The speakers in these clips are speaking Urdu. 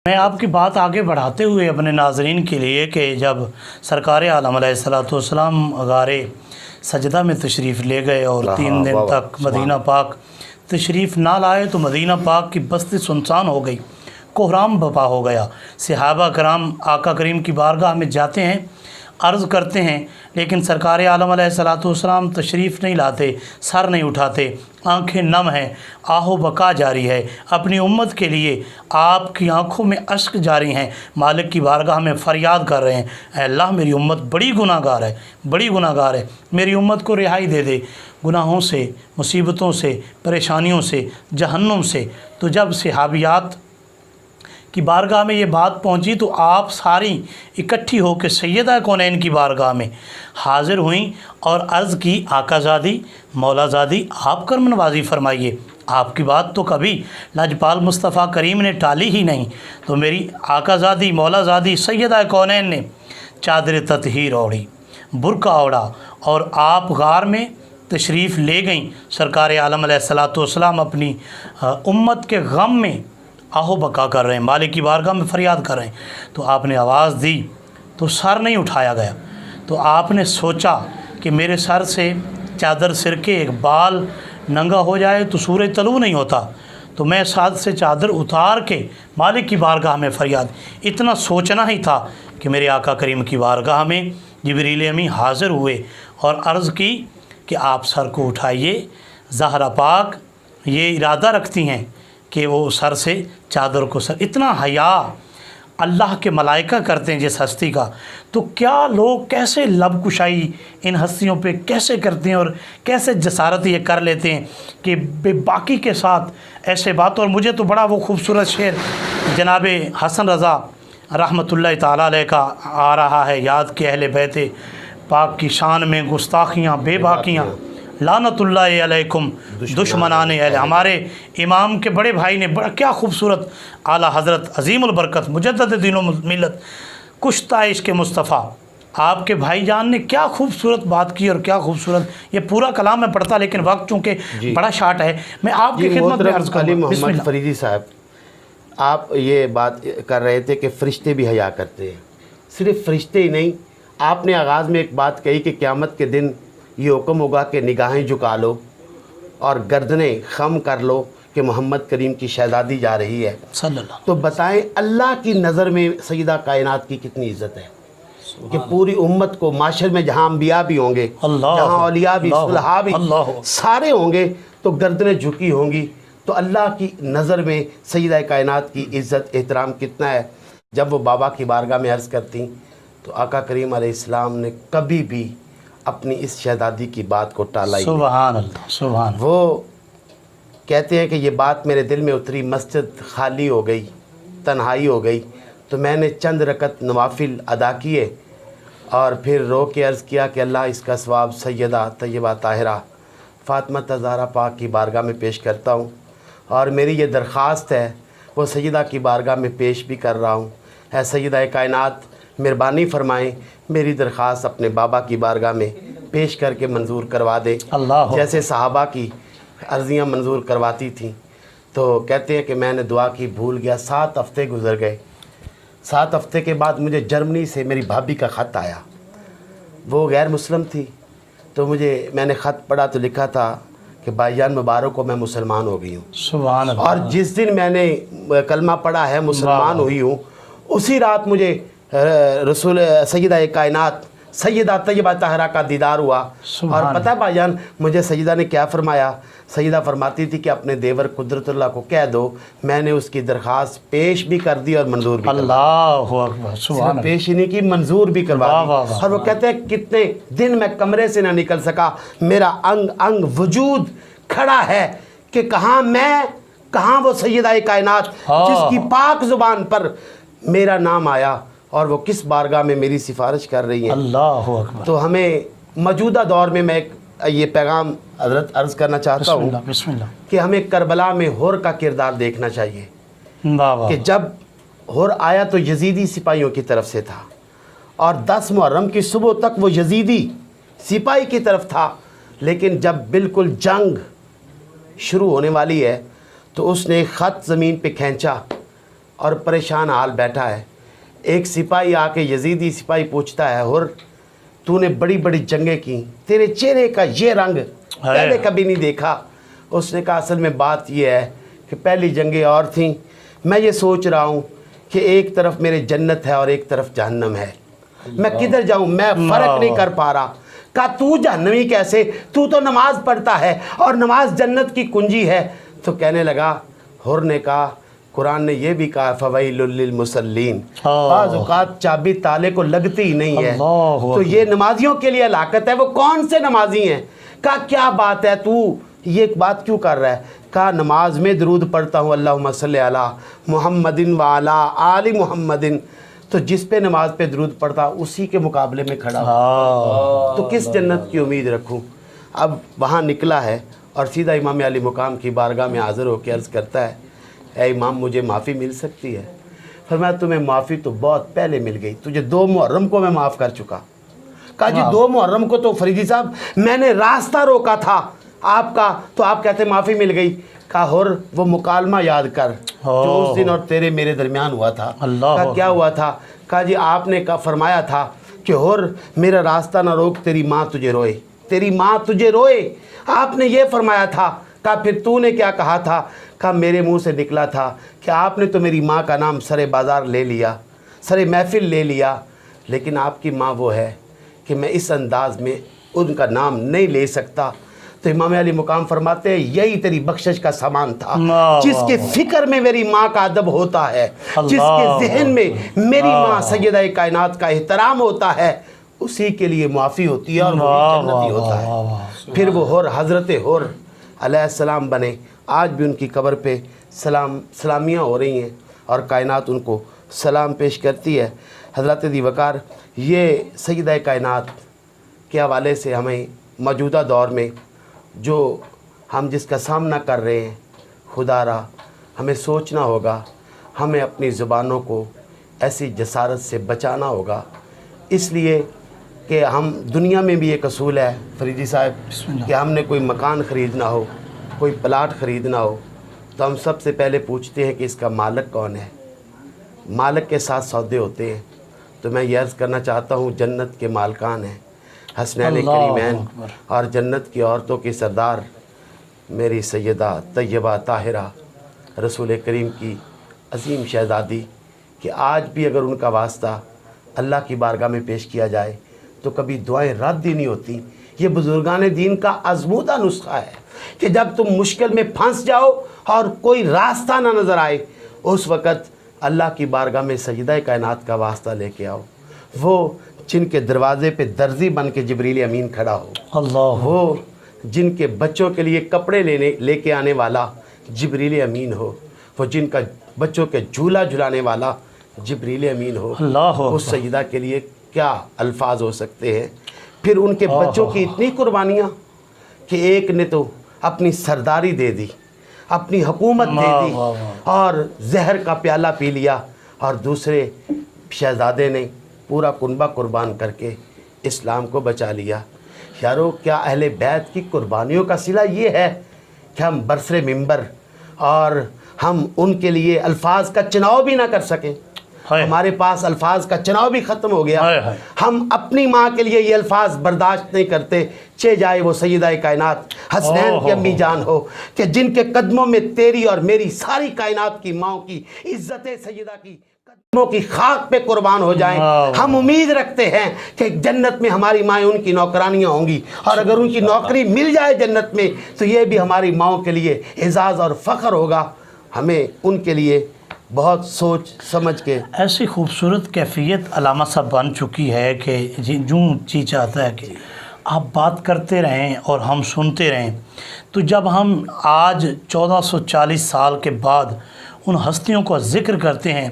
میں آپ کی بات آگے بڑھاتے ہوئے اپنے ناظرین کے لیے کہ جب سرکار عالم علیہ الصلوۃ والسلام غار سجدہ میں تشریف لے گئے اور 3 دن تک مدینہ پاک تشریف نہ لائے تو مدینہ پاک کی بستی سنسان ہو گئی، کوہرام بپا ہو گیا۔ صحابہ کرام آقا کریم کی بارگاہ میں جاتے ہیں، عرض کرتے ہیں، لیکن سرکار عالم علیہ الصلوۃ والسلام تشریف نہیں لاتے، سر نہیں اٹھاتے، آنکھیں نم ہیں، آہ و بکا جاری ہے، اپنی امت کے لیے آپ کی آنکھوں میں اشک جاری ہیں، مالک کی بارگاہ میں فریاد کر رہے ہیں، اے اللہ میری امت بڑی گناہ گار ہے، بڑی گناہ گار ہے، میری امت کو رہائی دے دے گناہوں سے، مصیبتوں سے، پریشانیوں سے، جہنم سے۔ تو جب صحابیات کی بارگاہ میں یہ بات پہنچی تو آپ ساری اکٹھی ہو کے سیدہ کونین کی بارگاہ میں حاضر ہوئیں اور عرض کی، آقا زادی، مولا زادی، آپ کرم نوازی فرمائیے، آپ کی بات تو کبھی لاجپال مصطفیٰ کریم نے ٹالی ہی نہیں، تو میری آقا زادی، مولا زادی، سیدہ کونین نے چادر تطہیر اوڑھی، برقع اوڑھا اور آپ غار میں تشریف لے گئیں۔ سرکار عالم علیہ الصلوۃ والسلام اپنی امت کے غم میں آہو بکا کر رہے ہیں، مالک کی بارگاہ میں فریاد کر رہے ہیں، تو آپ نے آواز دی تو سر نہیں اٹھایا گیا۔ تو آپ نے سوچا کہ میرے سر سے چادر سر کے ایک بال ننگا ہو جائے تو سورج طلوع نہیں ہوتا، تو میں ساتھ سے چادر اتار کے مالک کی بارگاہ میں فریاد، اتنا سوچنا ہی تھا کہ میرے آقا کریم کی بارگاہ میں جبریل امین حاضر ہوئے اور عرض کی کہ آپ سر کو اٹھائیے، زہرا پاک یہ ارادہ رکھتی ہیں کہ وہ سر سے چادر کو سر، اتنا حیا اللہ کے ملائکہ کرتے ہیں جس ہستی کا، تو کیا لوگ کیسے لب کشائی ان ہستیوں پہ کیسے کرتے ہیں اور کیسے جسارت یہ کر لیتے ہیں کہ بے باکی کے ساتھ ایسے بات۔ اور مجھے تو بڑا وہ خوبصورت شعر جناب حسن رضا رحمۃ اللہ تعالیٰ علیہ کا آ رہا ہے یاد کہ اہل بیت پاک کی شان میں گستاخیاں بے باکیاں، لعنت اللہ علیکم دشمنان اہل، ہمارے امام کے بڑے بھائی نے بڑا کیا خوبصورت اعلیٰ حضرت عظیم البرکت مجدد دین و ملت کشتہ عشق مصطفیٰ آپ کے بھائی جان نے کیا خوبصورت بات کی اور کیا خوبصورت، یہ پورا کلام میں پڑھتا لیکن وقت چونکہ بڑا شارٹ ہے، میں آپ کی خدمت میں عرض کروں۔ محمد فریدی صاحب، آپ یہ بات کر رہے تھے کہ فرشتے بھی حیا کرتے ہیں، صرف فرشتے ہی نہیں، آپ نے آغاز میں ایک بات کہی کہ قیامت کے دن یہ حکم ہوگا کہ نگاہیں جھکا لو اور گردنیں خم کر لو کہ محمد کریم کی شہزادی جا رہی ہے صلی اللہ۔ تو بتائیں اللہ کی نظر میں سیدہ کائنات کی کتنی عزت ہے کہ پوری امت کو معاشر میں جہاں انبیاء بھی ہوں گے، جہاں اولیاء بھی، صلحاء بھی سارے ہوں گے تو گردنیں جھکی ہوں گی، تو اللہ کی نظر میں سیدہ کائنات کی عزت احترام کتنا ہے۔ جب وہ بابا کی بارگاہ میں عرض کرتی تو آقا کریم علیہ السلام نے کبھی بھی اپنی اس شہزادی کی بات کو ٹالا ہی نہیں۔ سبحان اللہ، سبحان اللہ۔ وہ کہتے ہیں کہ یہ بات میرے دل میں اتری، مسجد خالی ہو گئی، تنہائی ہو گئی، تو میں نے چند رکعت نوافل ادا کیے اور پھر رو کے عرض کیا کہ اللہ اس کا ثواب سیدہ طیبہ طاہرہ فاطمہ زہرا پاک کی بارگاہ میں پیش کرتا ہوں، اور میری یہ درخواست ہے وہ سیدہ کی بارگاہ میں پیش بھی کر رہا ہوں، اے سیدہ کائنات مہربانی فرمائیں میری درخواست اپنے بابا کی بارگاہ میں پیش کر کے منظور کروا دے، جیسے صحابہ کی عرضیاں منظور کرواتی تھیں۔ تو کہتے ہیں کہ میں نے دعا کی، بھول گیا، 7 ہفتے گزر گئے۔ 7 ہفتے کے بعد مجھے جرمنی سے میری بھابھی کا خط آیا، وہ غیر مسلم تھی، تو میں نے خط پڑھا تو لکھا تھا کہ بھائی جان مبارک ہو، میں مسلمان ہو گئی ہوں۔ سبحان اللہ۔ اور جس دن میں نے کلمہ پڑھا ہے، مسلمان ہوئی ہوں، اسی رات مجھے رسول سیدہ کائنات سیدہ طیبہ طاہرہ کا دیدار ہوا۔ اور پتہ ہے بھائی جان مجھے سیدہ نے کیا فرمایا؟ سیدہ فرماتی تھی کہ اپنے دیور قدرت اللہ کو کہہ دو میں نے اس کی درخواست پیش بھی کر دی اور منظور بھی کر دی۔ اللہ اکبر، سبحان اللہ۔ پیش ہی نہیں کی، منظور بھی کروا دی۔ اور وہ کہتے ہیں کتنے دن میں کمرے سے نہ نکل سکا، میرا انگ انگ وجود کھڑا ہے کہ کہاں میں، کہاں وہ سیدہ کائنات جس کی پاک زبان پر میرا نام آیا اور وہ کس بارگاہ میں میری سفارش کر رہی ہیں۔ اللہ اکبر۔ تو ہمیں موجودہ دور میں میں یہ پیغام حضرت عرض کرنا چاہتا ہوں بسم اللہ کہ ہمیں کربلا میں ہور کا کردار دیکھنا چاہیے کہ جب ہور آیا تو یزیدی سپاہیوں کی طرف سے تھا، اور 10 محرم کی صبح تک وہ یزیدی سپاہی کی طرف تھا، لیکن جب بالکل جنگ شروع ہونے والی ہے تو اس نے خط زمین پہ کھینچا اور پریشان حال بیٹھا ہے. ایک سپاہی آ کے یزیدی سپاہی پوچھتا ہے اور تو نے بڑی بڑی جنگیں کی, تیرے چہرے کا یہ رنگ پہلے کبھی نہیں دیکھا. اس نے کہا اصل میں بات یہ ہے کہ پہلی جنگیں اور تھیں, میں یہ سوچ رہا ہوں کہ ایک طرف میرے جنت ہے اور ایک طرف جہنم ہے, میں کدھر جاؤں, میں فرق نہیں کر پا رہا. کہا تو جہنمی کیسے, تو نماز پڑھتا ہے اور نماز جنت کی کنجی ہے. تو کہنے لگا, حر نے کہا قرآن نے یہ بھی کہا فویل للمصلین, بعض اوقات چابی تالے کو لگتی ہی نہیں ہے, تو یہ نمازیوں کے لیے ہلاکت ہے. وہ کون سے نمازی ہیں؟ کہا کیا بات ہے, تو یہ بات کیوں کر رہا ہے؟ کہا نماز میں درود پڑھتا ہوں اللہم صلی علی محمد وعلی آل محمد, تو جس پہ نماز پہ درود پڑھتا اسی کے مقابلے میں کھڑا ہوں, تو کس جنت کی امید رکھوں؟ اب وہاں نکلا ہے اور سیدھا امام علی مقام کی بارگاہ میں حاضر ہو کے عرض کرتا ہے, اے امام مجھے معافی مل سکتی ہے؟ فرمایا تمہیں معافی تو بہت پہلے مل گئی, تجھے 2 محرم کو میں معاف کر چکا. کہا جی 2 محرم کو تو فریدی صاحب میں نے راستہ روکا تھا آپ کا, تو آپ کہتے معافی مل گئی. کہا حر وہ مکالمہ یاد کر جو اس دن اور تیرے میرے درمیان ہوا تھا. کہا کیا ہوا تھا؟ کہا جی آپ نے فرمایا تھا کہ حر میرا راستہ نہ روک, تیری ماں تجھے روئے, تیری ماں تجھے روئے, آپ نے یہ فرمایا تھا. کہا پھر تو نے کیا کہا تھا؟ کہا میرے منہ سے نکلا تھا کہ آپ نے تو میری ماں کا نام سر بازار لے لیا, سر محفل لے لیا, لیکن آپ کی ماں وہ ہے کہ میں اس انداز میں ان کا نام نہیں لے سکتا. تو امام علی مقام فرماتے ہیں یہی تیری بخشش کا سامان تھا, جس کے فکر میں میری ماں کا ادب ہوتا ہے, جس کے ذہن میں میری ماں سیدہ کائنات کا احترام ہوتا ہے, اسی کے لیے معافی ہوتی ہے اور وہی جنتی ہوتا ہے. پھر وہ حر حضرت حر علیہ السلام بنے. آج بھی ان کی قبر پہ سلامیاں ہو رہی ہیں اور کائنات ان کو سلام پیش کرتی ہے. حضرت دی وقار, یہ سیدہ کائنات کے حوالے سے ہمیں موجودہ دور میں جو ہم جس کا سامنا کر رہے ہیں, خدا را ہمیں سوچنا ہوگا, ہمیں اپنی زبانوں کو ایسی جسارت سے بچانا ہوگا. اس لیے کہ ہم دنیا میں بھی ایک اصول ہے فریدی صاحب کہ ہم نے کوئی مکان خریدنا ہو, کوئی پلاٹ خریدنا ہو, تو ہم سب سے پہلے پوچھتے ہیں کہ اس کا مالک کون ہے. مالک کے ساتھ سودے ہوتے ہیں. تو میں یہ عرض کرنا چاہتا ہوں جنت کے مالکان ہیں حسنین کریمین اور جنت کی عورتوں کی سردار میری سیدہ طیبہ طاہرہ رسول کریم کی عظیم شہزادی, کہ آج بھی اگر ان کا واسطہ اللہ کی بارگاہ میں پیش کیا جائے تو کبھی دعائیں رد ہی نہیں ہوتی. یہ بزرگان دین کا آزمودہ نسخہ ہے کہ جب تم مشکل میں پھنس جاؤ اور کوئی راستہ نہ نظر آئے, اس وقت اللہ کی بارگاہ میں سجدہ کائنات کا واسطہ لے کے آؤ. وہ جن کے دروازے پہ درزی بن کے جبریل امین کھڑا ہو, اللہ, وہ جن کے بچوں کے لیے کپڑے لے کے آنے والا جبریل امین ہو, وہ جن کا بچوں کے جھولا جھلانے والا جبریل امین ہو, اللہ, اس سجدہ کے لیے کیا الفاظ ہو سکتے ہیں. پھر ان کے بچوں کی اتنی قربانیاں کہ ایک نے تو اپنی سرداری دے دی, اپنی حکومت دے دی اور زہر کا پیالہ پی لیا, اور دوسرے شہزادے نے پورا کنبہ قربان کر کے اسلام کو بچا لیا. یارو کیا اہل بیت کی قربانیوں کا صلہ یہ ہے کہ ہم برسر منبر اور ہم ان کے لیے الفاظ کا چناؤ بھی نہ کر سکیں. ہمارے پاس الفاظ کا چناؤ بھی ختم ہو گیا. ہم اپنی ماں کے لیے یہ الفاظ برداشت نہیں کرتے, چہ جائے وہ سیدہ کائنات حسنین کی امی جان ہو, کہ جن کے قدموں میں تیری اور میری ساری کائنات کی ماں کی عزت سیدہ کی قدموں کی خاک پہ قربان ہو جائیں. ہم امید رکھتے ہیں کہ جنت میں ہماری مائیں ان کی نوکرانیاں ہوں گی, اور اگر ان کی نوکری مل جائے جنت میں تو یہ بھی ہماری ماؤں کے لیے اعزاز اور فخر ہوگا. ہمیں ان کے لیے بہت سوچ سمجھ کے ایسی خوبصورت کیفیت علامہ صاحب بن چکی ہے کہ جوں جی چاہتا ہے کہ آپ بات کرتے رہیں اور ہم سنتے رہیں. تو جب ہم آج 1440 سال کے بعد ان ہستیوں کا ذکر کرتے ہیں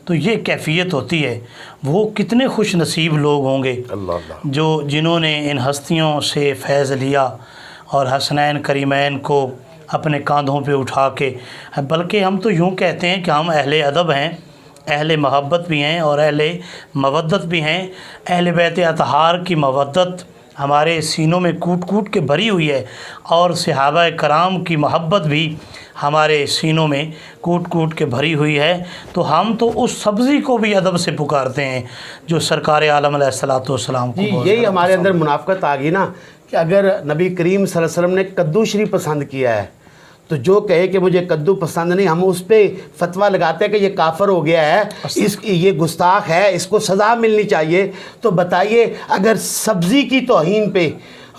تو یہ کیفیت ہوتی ہے. وہ کتنے خوش نصیب لوگ ہوں گے جو جنہوں نے ان ہستیوں سے فیض لیا اور حسنین کریمین کو اپنے کاندھوں پہ اٹھا کے, بلکہ ہم تو یوں کہتے ہیں کہ ہم اہل ادب ہیں, اہل محبت بھی ہیں اور اہل مودت بھی ہیں. اہل بیت اطہار کی مودت ہمارے سینوں میں کوٹ کوٹ کے بھری ہوئی ہے، اور صحابہ کرام کی محبت بھی ہمارے سینوں میں کوٹ کوٹ کے بھری ہوئی ہے۔ تو ہم تو اس سبزی کو بھی ادب سے پکارتے ہیں جو سرکار عالم علیہ الصلوۃ والسلام کو جی بہت یہی زیادہ ہمارے پسند اندر منافقت آ گئی نا، کہ اگر نبی کریم صلی اللہ علیہ وسلم نے کدو شریف پسند کیا ہے تو جو کہے کہ مجھے کدو پسند نہیں، ہم اس پہ فتویٰ لگاتے ہیں کہ یہ کافر ہو گیا ہے، یہ گستاخ ہے، اس کو سزا ملنی چاہیے۔ تو بتائیے اگر سبزی کی توہین پہ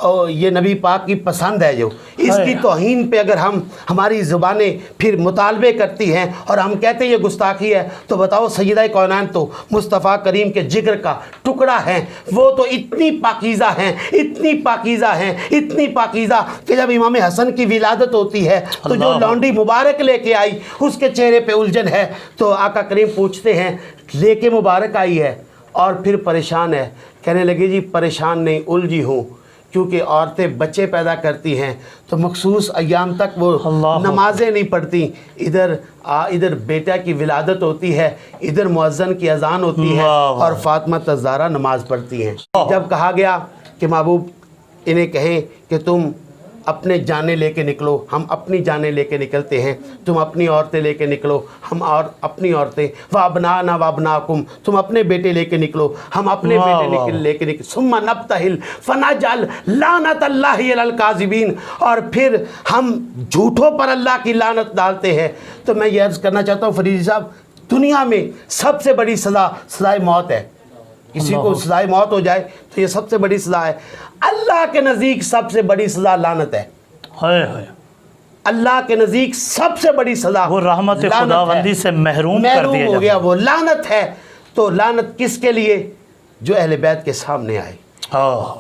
اور یہ نبی پاک کی پسند ہے جو اس کی توہین پہ اگر ہماری زبانیں پھر مطالبے کرتی ہیں اور ہم کہتے ہیں یہ گستاخی ہے، تو بتاؤ سیدہ کونین تو مصطفیٰ کریم کے جگر کا ٹکڑا ہیں، وہ تو اتنی پاکیزہ ہیں، اتنی پاکیزہ ہیں، اتنی پاکیزہ کہ جب امام حسن کی ولادت ہوتی ہے تو جو لونڈی مبارک لے کے آئی اس کے چہرے پہ الجھن ہے، تو آقا کریم پوچھتے ہیں لے کے مبارک آئی ہے اور پھر پریشان ہے، کہنے لگے جی پریشان نہیں الجھی ہوں، کیونکہ عورتیں بچے پیدا کرتی ہیں تو مخصوص ایام تک وہ نمازیں نہیں پڑھتی، ادھر بیٹا کی ولادت ہوتی ہے، ادھر مؤذن کی اذان ہوتی ہے اور فاطمہ الزہرا نماز پڑھتی ہیں۔ جب کہا گیا کہ محبوب انہیں کہیں کہ تم اپنے جانیں لے کے نکلو، ہم اپنی جانیں لے کے نکلتے ہیں، تم اپنی عورتیں لے کے نکلو، ہم اور اپنی عورتیں، وابنانا وابناکم، تم اپنے بیٹے لے کے نکلو، ہم اپنے بیٹے لے کے نکلو، ثم نبتہل فنجعل لعنت اللہ علی الکاذبین، اور پھر ہم جھوٹوں پر اللہ کی لعنت ڈالتے ہیں۔ تو میں یہ عرض کرنا چاہتا ہوں فریدی صاحب، دنیا میں سب سے بڑی سزا سزائے موت ہے، کسی کو سزائے موت ہو جائے تو یہ سب سے بڑی سزا ہے۔ اللہ کے نزدیک سب سے بڑی سزا لعنت ہے، اللہ کے نزدیک سب سے بڑی سزا وہ رحمت خداوندی سے محروم کر دیا ہو گیا، وہ لعنت ہے۔ تو لعنت کس کے لیے؟ جو اہل بیت کے سامنے آئے۔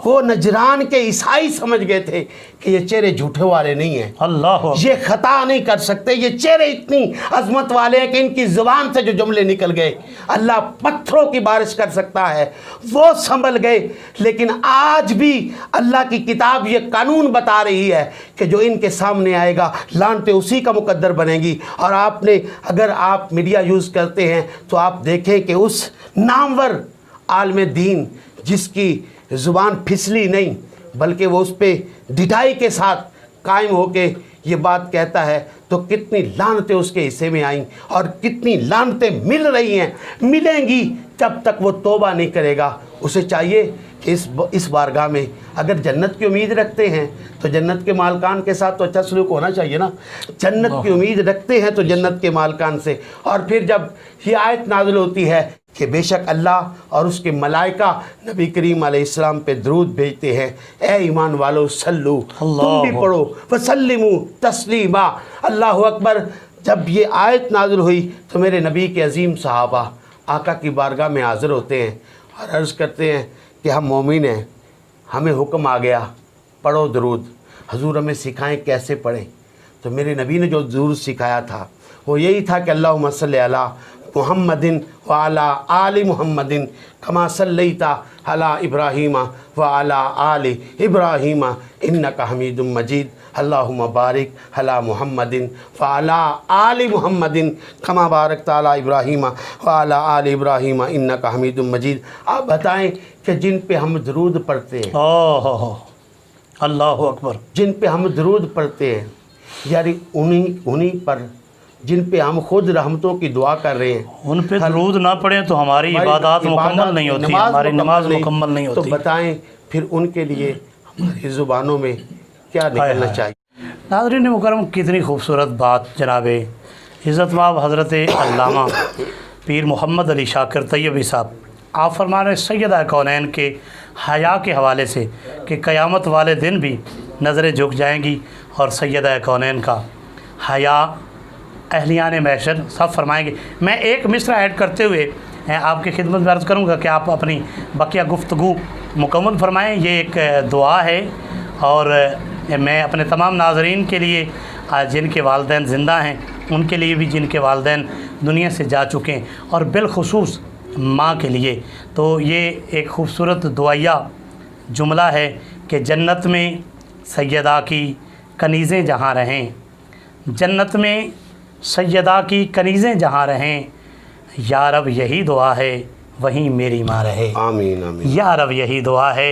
وہ نجران کے عیسائی سمجھ گئے تھے کہ یہ چہرے جھوٹے والے نہیں ہیں، اللہ یہ خطا نہیں کر سکتے، یہ چہرے اتنی عظمت والے ہیں کہ ان کی زبان سے جو جملے نکل گئے اللہ پتھروں کی بارش کر سکتا ہے، وہ سنبھل گئے۔ لیکن آج بھی اللہ کی کتاب یہ قانون بتا رہی ہے کہ جو ان کے سامنے آئے گا لعنتیں اسی کا مقدر بنے گی۔ اور اگر آپ میڈیا یوز کرتے ہیں تو آپ دیکھیں کہ اس نامور عالم دین جس کی زبان پھسلی نہیں بلکہ وہ اس پہ ڈٹائی کے ساتھ قائم ہو کے یہ بات کہتا ہے، تو کتنی لعنتیں اس کے حصے میں آئیں اور کتنی لعنتیں مل رہی ہیں، ملیں گی جب تک وہ توبہ نہیں کرے گا۔ اسے چاہیے کہ اس بارگاہ میں اگر جنت کی امید رکھتے ہیں تو جنت کے مالکان کے ساتھ تو اچھا سلوک ہونا چاہیے نا، جنت کی امید رکھتے ہیں تو جنت کے مالکان سے۔ اور پھر جب یہ آیت نازل ہوتی ہے کہ بے شک اللہ اور اس کے ملائکہ نبی کریم علیہ السلام پہ درود بھیجتے ہیں، اے ایمان والو سلو، تم بھی پڑھو، وسلموا تسلیما، اللہ اکبر۔ جب یہ آیت نازل ہوئی تو میرے نبی کے عظیم صحابہ آقا کی بارگاہ میں حاضر ہوتے ہیں اور عرض کرتے ہیں کہ ہم مومن ہیں، ہمیں حکم آ گیا پڑھو درود، حضور ہمیں سکھائیں کیسے پڑھیں۔ تو میرے نبی نے جو درود سکھایا تھا وہ یہی تھا کہ اللہم صلی علی محمد وعلی آل محمد کما صلیت علی ابراہیم وعلی آل ابراہیم انک حمید مجید، اللہم بارک علی محمد وعلی آل محمد کما بارکت علی ابراہیم وعلی آل ابراہیم انک حمید مجید۔ آپ بتائیں کہ جن پہ ہم درود پڑھتے ہیں، اللہ اکبر، جن پہ ہم درود پڑھتے ہیں، یعنی انہی پر جن پہ ہم خود رحمتوں کی دعا کر رہے ہیں، ان پہ درود نہ پڑھیں تو ہماری عبادات مکمل نہیں ہوتی، ہماری نماز مکمل نہیں ہوتی۔ تو بتائیں پھر ان کے لیے ہماری زبانوں میں کیا نکلنا چاہیے۔ ناظرین مکرم، کتنی خوبصورت بات جناب عزت مآب حضرت علامہ پیر محمد علی شاکر طیبی صاحب آپ فرما رہے ہیں سیدہ کونین کے حیا کے حوالے سے کہ قیامت والے دن بھی نظریں جھک جائیں گی اور سیدہ کونین کا حیا اہلیان محشر سب فرمائیں گے۔ میں ایک مصرع ایڈ کرتے ہوئے آپ کی خدمت میں عرض کروں گا کہ آپ اپنی بقیہ گفتگو مکمل فرمائیں۔ یہ ایک دعا ہے اور میں اپنے تمام ناظرین کے لیے جن کے والدین زندہ ہیں، ان کے لیے بھی جن کے والدین دنیا سے جا چکے ہیں، اور بالخصوص ماں کے لیے، تو یہ ایک خوبصورت دعائیہ جملہ ہے کہ جنت میں سیدہ کی کنیزیں جہاں رہیں، جنت میں سیدہ کی کنیزیں جہاں رہیں، یا رب یہی دعا ہے وہیں میری ماں رہے۔ آمین آمین۔ یا رب یہی دعا ہے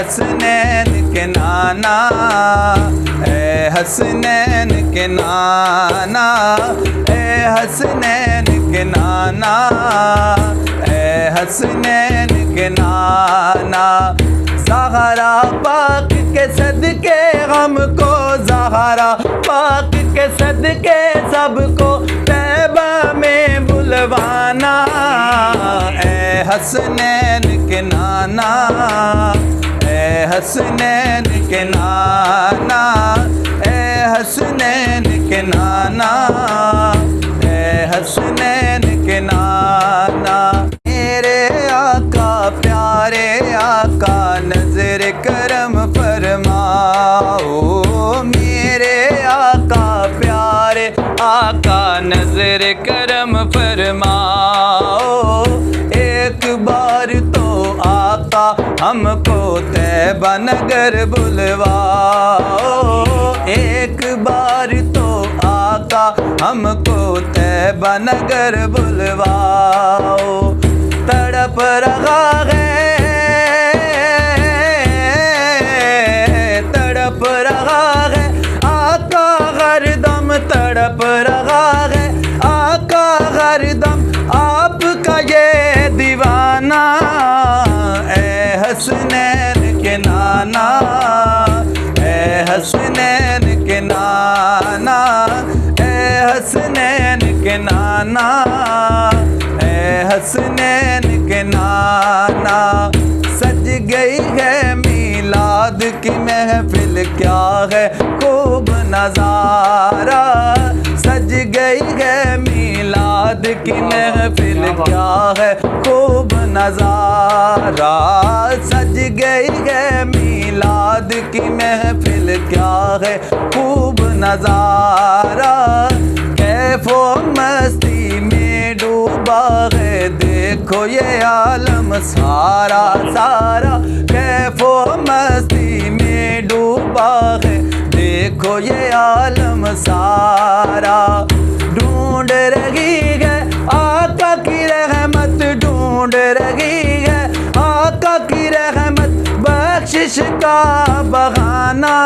حسنین کے نانا، اے حسنین کے نانا، اے حسنین کے نانا، اے حسنین کے نانا، زہرا پاک کے صدقے ہم کو، زہرا پاک کے صدقے سب کو طیبہ میں بلوانا، اے حسنین کے نانا، اے حسنین کے نانا، اے حسنین کے نانا، اے حسنین کے نانا، میرے آقا پیارے آقا نظر کرم فرماؤ، میرے آقا پیارے آقا نظر کرم فرماؤ، ایک بار تو آقا ہم کو طیبہ نگر بلواؤ، ایک بار تو آقا ہم کو طیبہ نگر بلواؤ، تڑپ رہا ہے، تڑپ رہا ہے آقا ہر دم، تڑپ رہا ہے آقا ہر دم آپ کا یہ دیوانہ، اے حسنین کے نانا، اے حسنین کے نانا، اے حسنین کے نانا، اے حسنین کے نانا، سج گئی ہے میلاد کی محفل کیا ہے خوب نظارہ، سج گئی ہے میلاد کی محفل کیا ہے خوب نظارہ، سج گئی ہے میلاد کی محفل کیا ہے خوب نظارہ، کیف و مستی میں ڈوبا ہے دیکھو یہ عالم سارا سارا، کیف و مستی میں ڈوبا ہے دیکھو یہ عالم سارا، ڈھونڈ رہی ہے آقا کی رحمت، ڈھونڈ رہی ہے آقا کی رحمت، بخشش کا بہانہ،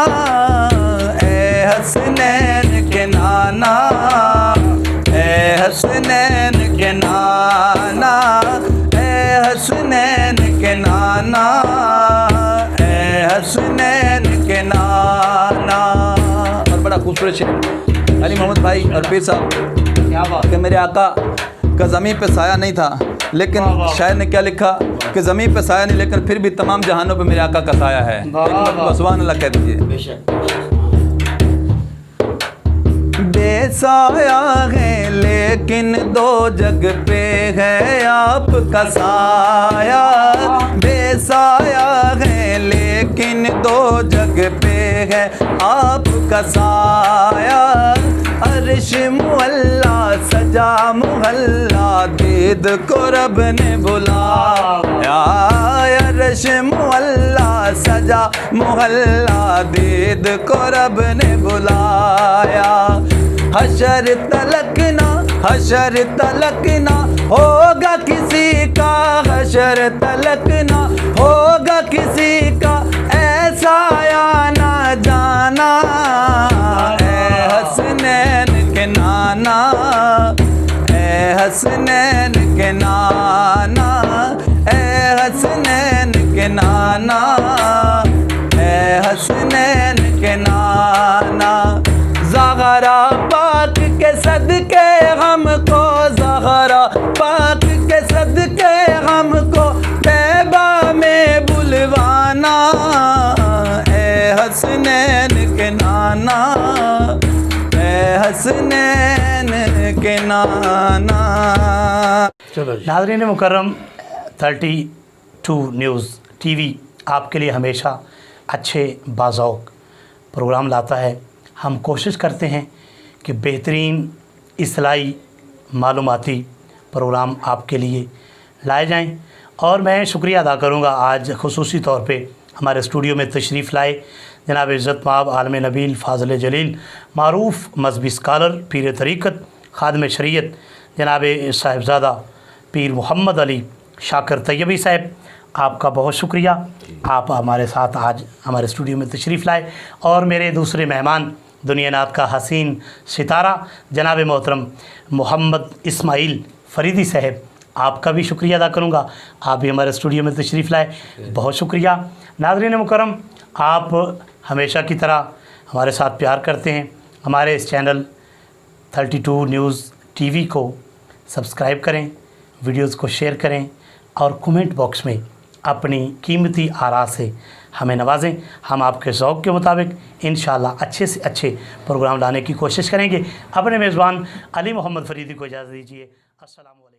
اے حسنین کے نانا، اے حسنین کے نانا، اے حسنین کے نانا، اے حسنین کے نانا۔ اور بڑا خوبصورت شعر علی محمد بھائی اور پیر صاحب کہ میرے آقا کا زمین پہ سایہ نہیں تھا، لیکن شاعر نے کیا لکھا کہ زمین پہ سایہ نہیں، لیکن پھر بھی تمام جہانوں پہ میرے آقا کا سایہ ہے، ایک مرتبہ سبحان اللہ کہہ دیجیے۔ بے سایہ ہے لیکن دو جگ پہ ہے آپ کا سایہ، بے سایہ ہے لیکن دو جگ پہ ہے آپ کا سایہ، عرش معلا سجا محلہ دید کو رب نے بلایا، عرش معلا سجا محلہ دید کو رب نے بلایا، حشر تلک نہ، حشر تلک نہ ہوگا کسی کا، حشر تلک نہ ہوگا کسی کا ایسا یا نہ جانا، اے حسنین کے نانا، اے حسنین کے نانا، اے حسنین کے نانا، اے حسنین کے نانا، زہرا پاک کے صدقے ہم کو، زہرا پاک کے صدقے ہم کو طیبہ میں بلوانا، اے حسنین کے نانا، اے حسنین کے نانا۔ ناظرین مکرم، 32 نیوز ٹی وی آپ کے لیے ہمیشہ اچھے باذوق پروگرام لاتا ہے۔ ہم کوشش کرتے ہیں کہ بہترین اصلاحی معلوماتی پروگرام آپ کے لیے لائے جائیں، اور میں شکریہ ادا کروں گا آج خصوصی طور پہ ہمارے اسٹوڈیو میں تشریف لائے جناب عزت مآب عالم نبیل فاضل جلیل، معروف مذہبی اسکالر، پیر طریقت، خادم شریعت جناب صاحبزادہ پیر محمد علی شاکر طیبی صاحب، آپ کا بہت شکریہ، آپ ہمارے ساتھ آج ہمارے اسٹوڈیو میں تشریف لائے، اور میرے دوسرے مہمان دنیا نات کا حسین ستارہ جناب محترم محمد اسماعیل فریدی صاحب، آپ کا بھی شکریہ ادا کروں گا، آپ بھی ہمارے اسٹوڈیو میں تشریف لائے، بہت شکریہ۔ ناظرین مکرم، آپ ہمیشہ کی طرح ہمارے ساتھ پیار کرتے ہیں، ہمارے اس چینل 32 نیوز ٹی وی کو سبسکرائب کریں، ویڈیوز کو شیئر کریں، اور کومنٹ باکس میں اپنی قیمتی آراء سے ہمیں نوازیں۔ ہم آپ کے ذوق کے مطابق انشاءاللہ اچھے سے اچھے پروگرام لانے کی کوشش کریں گے۔ اپنے میزبان علی محمد فریدی کو اجازت دیجیے، السلام علیکم۔